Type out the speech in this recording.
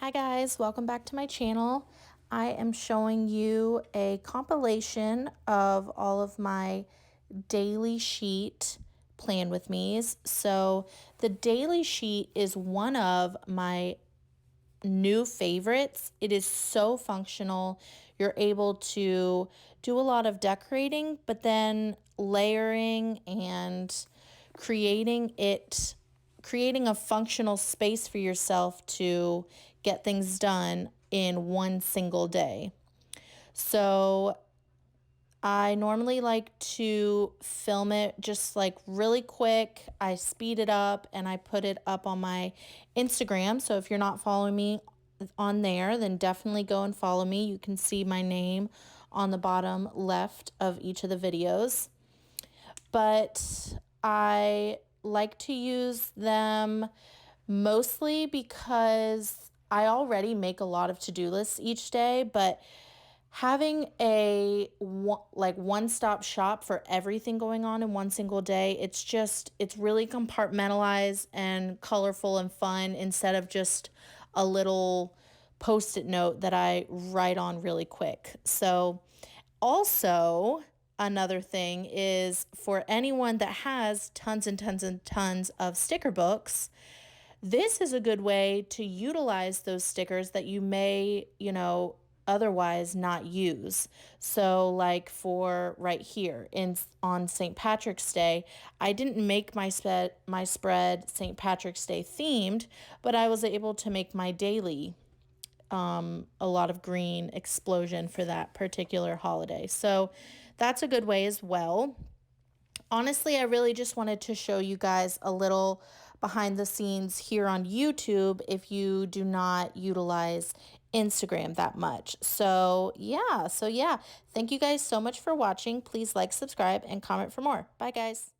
Hi guys, welcome back to my channel. I am showing you a compilation of all of my daily sheet plan with me's. So the daily sheet is one of my new favorites. It is so functional. You're able to do a lot of decorating, but then layering and creating it creating a functional space for yourself to get things done in one single day. So I normally like to film it just like really quick. I speed it up and I put it up on my Instagram. So if you're not following me on there, then definitely go and follow me. You can see my name on the bottom left of each of the videos. But I like to use them mostly because I already make a lot of to-do lists each day, but having a one-stop shop for everything going on in one single day, it's really compartmentalized and colorful and fun instead of just a little post-it note that I write on really quick. So also, another thing is for anyone that has tons and tons and tons of sticker books, this is a good way to utilize those stickers that you may, otherwise not use. So like for right here in on St. Patrick's Day, I didn't make my spread St. Patrick's Day themed, but I was able to make my daily a lot of green explosion for that particular holiday. So that's a good way as well. Honestly, I really just wanted to show you guys a little behind the scenes here on YouTube if you do not utilize Instagram that much. So yeah, thank you guys so much for watching. Please like, subscribe, and comment for more. Bye guys.